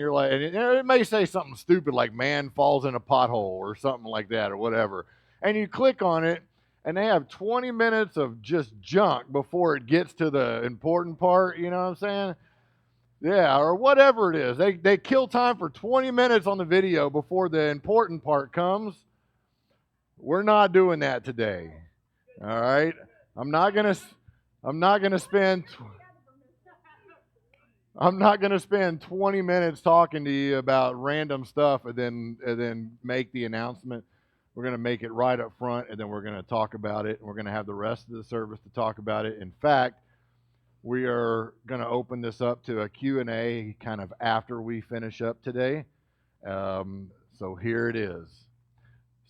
You're like, and it may say something stupid like "man falls in a pothole" or something like that or whatever, and you click on it, and they have 20 minutes of just junk before it gets to the important part. You know what I'm saying? Yeah, or whatever it is. They kill time for 20 minutes on the video before the important part comes. We're not doing that today. All right. I'm not gonna. I'm not gonna spend. I'm not gonna spend 20 minutes talking to you about random stuff and then make the announcement. We're gonna make it right up front, and then we're gonna talk about it. And we're gonna have the rest of the service to talk about it. In fact, we are going to open this up to a Q&A kind of after we finish up today. So here it is.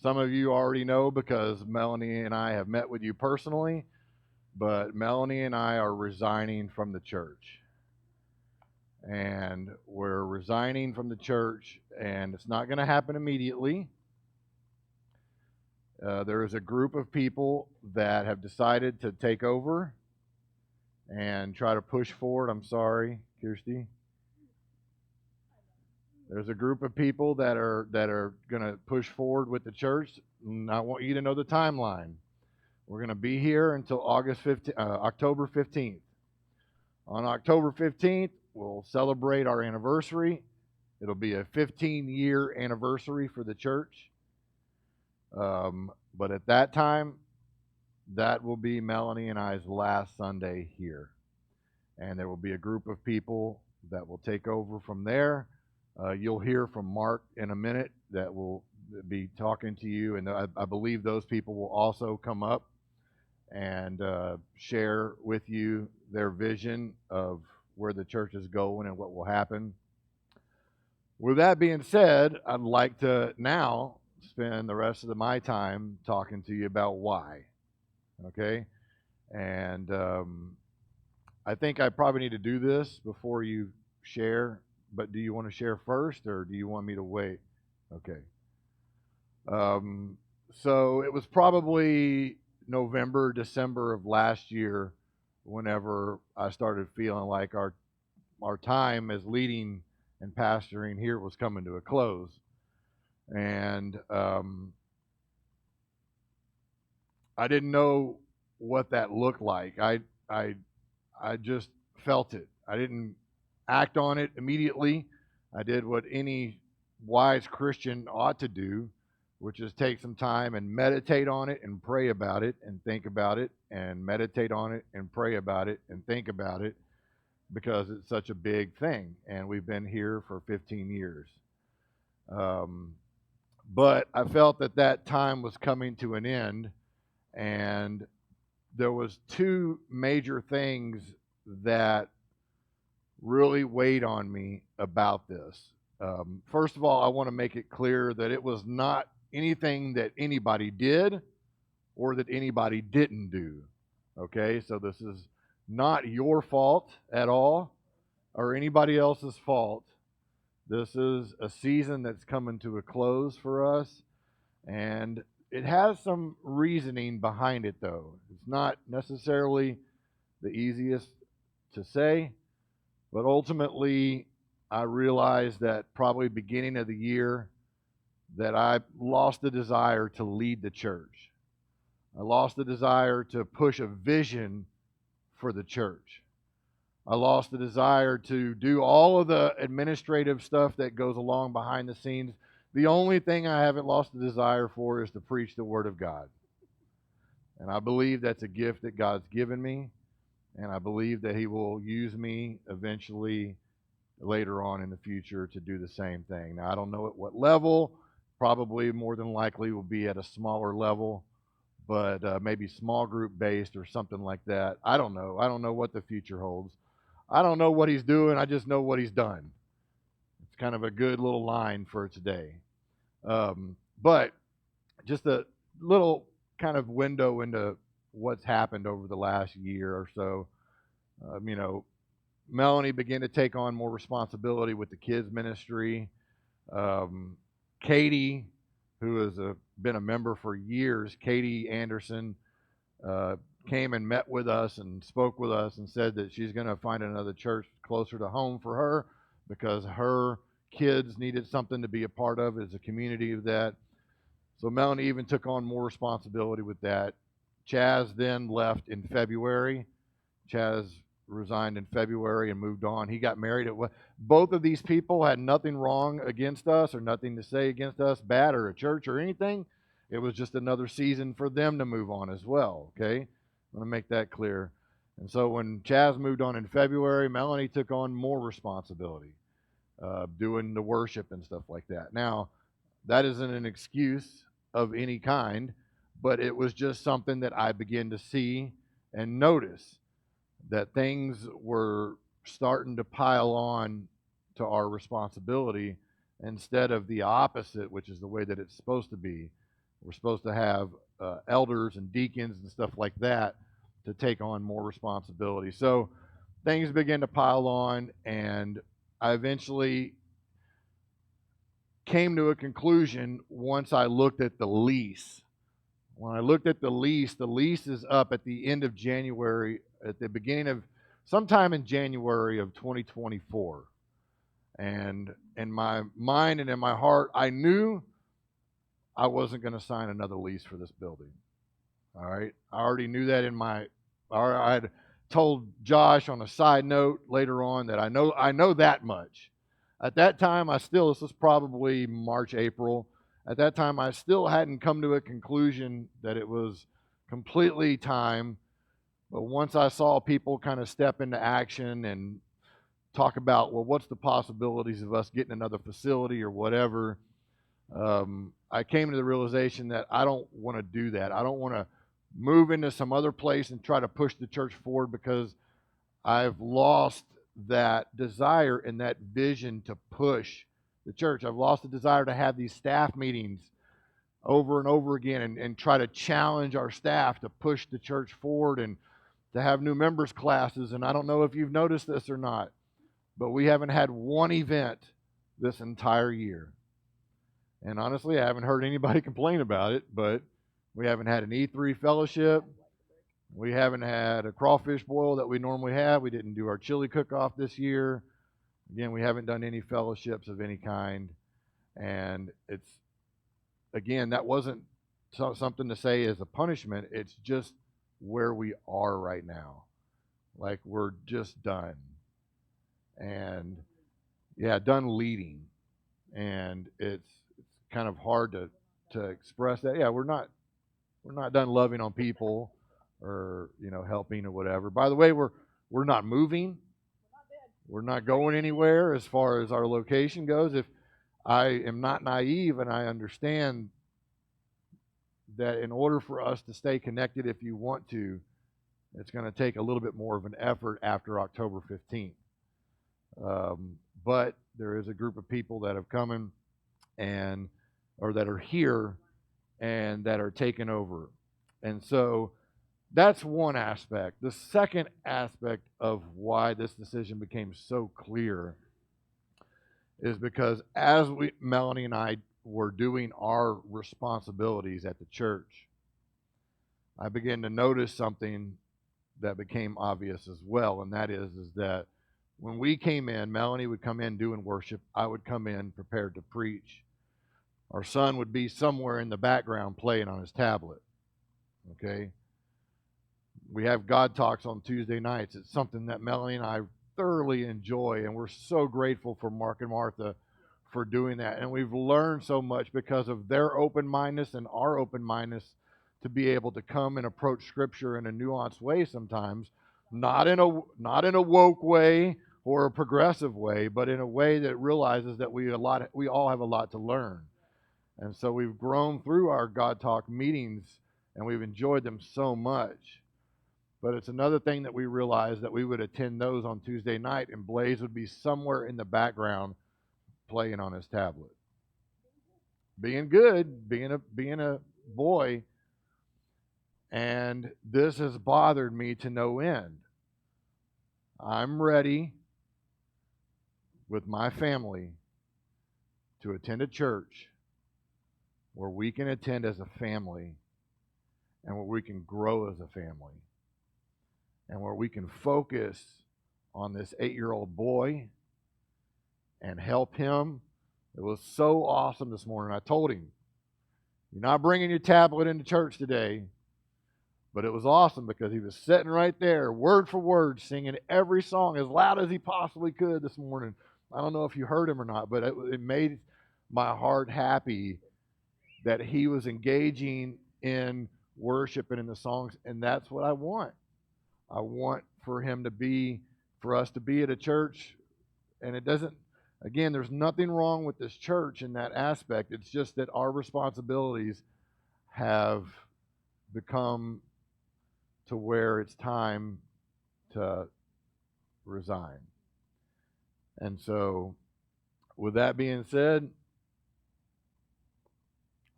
Some of you already know because Melanie and I have met with you personally, but Melanie and I are resigning from the church. And we're resigning from the church, and it's not going to happen immediately. There is a group of people that have decided to take over and try to push forward. I'm sorry, Kirsty. There's a group of people that are going to push forward with the church. And I want you to know the timeline. We're going to be here until October 15th. On October 15th, we'll celebrate our anniversary. It'll be a 15-year anniversary for the church. But at that time, that will be Melanie and I's last Sunday here. And there will be a group of people that will take over from there. You'll hear from Mark in a minute that will be talking to you, and I believe those people will also come up and share with you their vision of where the church is going and what will happen. With that being said, I'd like to now spend the rest of my time talking to you about why. Okay? And I think I probably need to do this before you share, but do you want to share first or do you want me to wait? Okay. So it was probably November, December of last year whenever I started feeling like our time as leading and pastoring here was coming to a close. And I didn't know what that looked like. I just felt it. I didn't act on it immediately. I did what any wise Christian ought to do, which is take some time and meditate on it and pray about it and think about it and meditate on it and pray about it and think about it because it's such a big thing. And we've been here for 15 years. But I felt that that time was coming to an end, and there was two major things that really weighed on me about this. First of all, I want to make it clear that it was not anything that anybody did or that anybody didn't do. Okay, so this is not your fault at all or anybody else's fault. This is a season that's coming to a close for us, and it has some reasoning behind it, though. It's not necessarily the easiest to say, but ultimately, I realized that probably beginning of the year that I lost the desire to lead the church. I lost the desire to push a vision for the church. I lost the desire to do all of the administrative stuff that goes along behind the scenes. The only thing I haven't lost the desire for is to preach the Word of God. And I believe that's a gift that God's given me. And I believe that He will use me eventually later on in the future to do the same thing. Now, I don't know at what level. Probably more than likely will be at a smaller level, but maybe small group based or something like that. I don't know. I don't know what the future holds. I don't know what He's doing. I just know what He's done. It's kind of a good little line for today. But just a little kind of window into what's happened over the last year or so. Melanie began to take on more responsibility with the kids ministry. Katie, who has been a member for years, Katie Anderson, came and met with us and spoke with us and said that she's going to find another church closer to home for her because her kids needed something to be a part of as a community of that. So Melanie even took on more responsibility with that. Chaz then left in February. Chaz resigned in February and moved on. He got married at what? Both of these people had nothing wrong against us or nothing to say against us, bad or a church or anything. It was just another season for them to move on as well. Okay, I'm going to make that clear. And so when Chaz moved on in February, Melanie took on more responsibility, doing the worship and stuff like that. Now, that isn't an excuse of any kind, but it was just something that I began to see and notice that things were starting to pile on to our responsibility instead of the opposite, which is the way that it's supposed to be. We're supposed to have elders and deacons and stuff like that to take on more responsibility. So things began to pile on, and I eventually came to a conclusion once I looked at the lease. When I looked at the lease is up at the end of January, at the beginning of sometime in January of 2024. And in my mind and in my heart, I knew I wasn't going to sign another lease for this building. All right. I already knew that I had told Josh on a side note later on that I know that much. At that time, this was probably March, April. At that time, I still hadn't come to a conclusion that it was completely time. But once I saw people kind of step into action and talk about, well, what's the possibilities of us getting another facility or whatever, I came to the realization that I don't want to do that. I don't want to move into some other place and try to push the church forward because I've lost that desire and that vision to push the church. I've lost the desire to have these staff meetings over and over again and try to challenge our staff to push the church forward and to have new members classes. And I don't know if you've noticed this or not, but we haven't had one event this entire year. And honestly, I haven't heard anybody complain about it, but we haven't had an E3 fellowship. We haven't had a crawfish boil that we normally have. We didn't do our chili cook-off this year. Again, we haven't done any fellowships of any kind. And it's, again, that wasn't something to say as a punishment. It's just where we are right now. Like, we're just done. And, yeah, done leading. And it's kind of hard to express that. Yeah, we're not done loving on people or helping or whatever. By the way, we're not moving. We're not going anywhere as far as our location goes. If I am not naive and I understand that in order for us to stay connected, if you want to, it's going to take a little bit more of an effort after October 15th. But there is a group of people that have come in or that are here and that are taking over. And so that's one aspect. The second aspect of why this decision became so clear is because as Melanie and I were doing our responsibilities at the church, I began to notice something that became obvious as well, and that is that when we came in, Melanie would come in doing worship. I would come in prepared to preach. Our son would be somewhere in the background playing on his tablet. Okay? We have God Talks on Tuesday nights. It's something that Melanie and I thoroughly enjoy, and we're so grateful for Mark and Martha for doing that. And we've learned so much because of their open-mindedness and our open-mindedness to be able to come and approach Scripture in a nuanced way sometimes, not in a woke way or a progressive way, but in a way that realizes that we all have a lot to learn. And so we've grown through our God Talk meetings, and we've enjoyed them so much. But it's another thing that we realized that we would attend those on Tuesday night, and Blaze would be somewhere in the background playing on his tablet. Being good, being a boy. And this has bothered me to no end. I'm ready with my family to attend a church where we can attend as a family and where we can grow as a family and where we can focus on this 8-year-old boy and help him It was so awesome this morning. I told him, you're not bringing your tablet into church today. But it was awesome because he was sitting right there, word for word, singing every song as loud as he possibly could this morning. I don't know if you heard him or not, but it made my heart happy that he was engaging in worship and in the songs, and that's what I want. I want for us to be at a church, and it doesn't, again, there's nothing wrong with this church in that aspect. It's just that our responsibilities have become to where it's time to resign. And so, with that being said,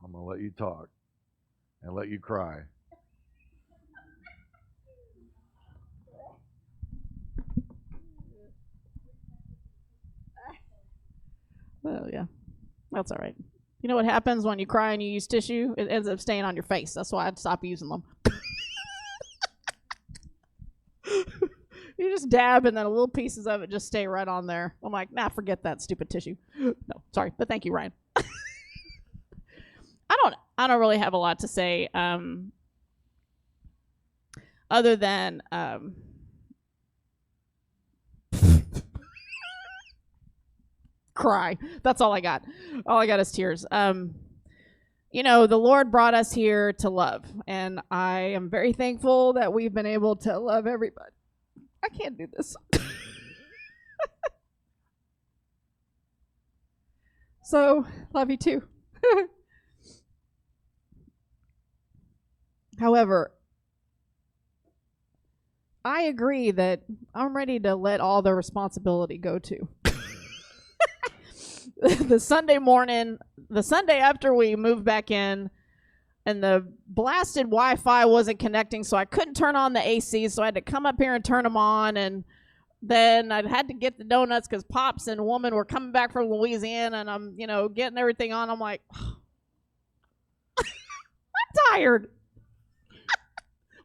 I'm going to let you talk and let you cry. Well, yeah, that's all right. You know what happens when you cry and you use tissue? It ends up staying on your face. That's why I'd stop using them. You just dab and then little pieces of it just stay right on there. I'm like, nah, forget that stupid tissue. No, sorry, but thank you, Ryan. I don't really have a lot to say, other than cry. That's all I got. All I got is tears. You know, the Lord brought us here to love, and I am very thankful that we've been able to love everybody. I can't do this. So, love you too. However, I agree that I'm ready to let all the responsibility go too. The Sunday morning, the Sunday after we moved back in, and the blasted Wi-Fi wasn't connecting, so I couldn't turn on the AC, so I had to come up here and turn them on, and then I had to get the donuts because Pops and Woman were coming back from Louisiana, and I'm, getting everything on. I'm like, I'm tired.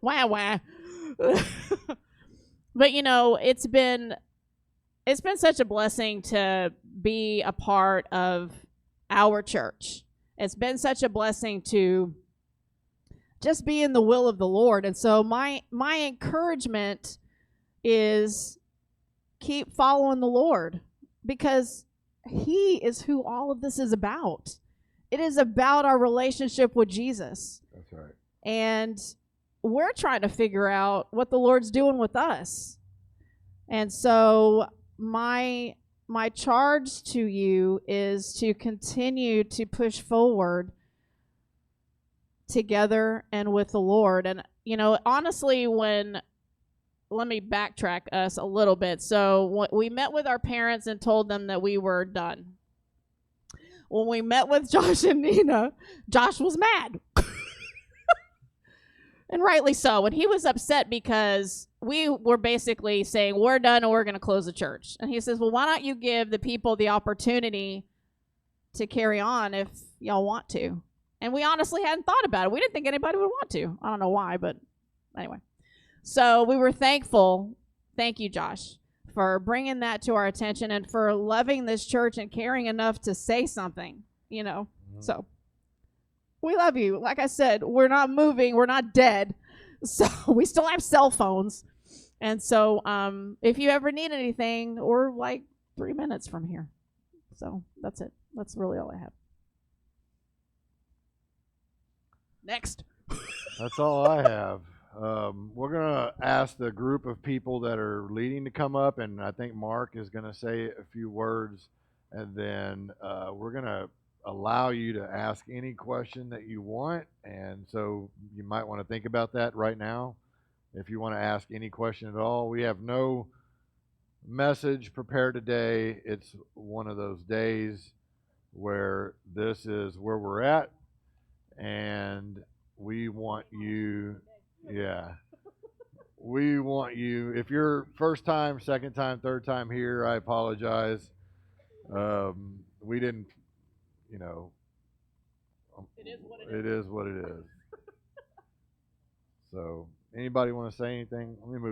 Wah. But it's been such a blessing to be a part of our church. It's been such a blessing to just be in the will of the Lord. And so my encouragement is keep following the Lord, because he is who all of this is about. It is about our relationship with Jesus. That's right. And we're trying to figure out what the Lord's doing with us. And so my charge to you is to continue to push forward together and with the Lord. And, honestly, let me backtrack us a little bit. So we met with our parents and told them that we were done. When we met with Josh and Nina, Josh was mad. And rightly so. And he was upset because we were basically saying, we're done and we're going to close the church. And he says, well, why don't you give the people the opportunity to carry on if y'all want to? And we honestly hadn't thought about it. We didn't think anybody would want to. I don't know why, but anyway. So we were thankful. Thank you, Josh, for bringing that to our attention and for loving this church and caring enough to say something, So we love you. Like I said, we're not moving. We're not dead. So we still have cell phones. And so if you ever need anything, we're like 3 minutes from here. So that's it. That's really all I have. Next. That's all I have. We're going to ask the group of people that are leading to come up, and I think Mark is going to say a few words, and then we're going to allow you to ask any question that you want. And so you might want to think about that right now. If you want to ask any question at all, we have no message prepared today. It's one of those days where this is where we're at, and we want you, we want you. If you're first time, second time, third time here, I apologize. We didn't, it is what it is. So, anybody want to say anything? Let me move.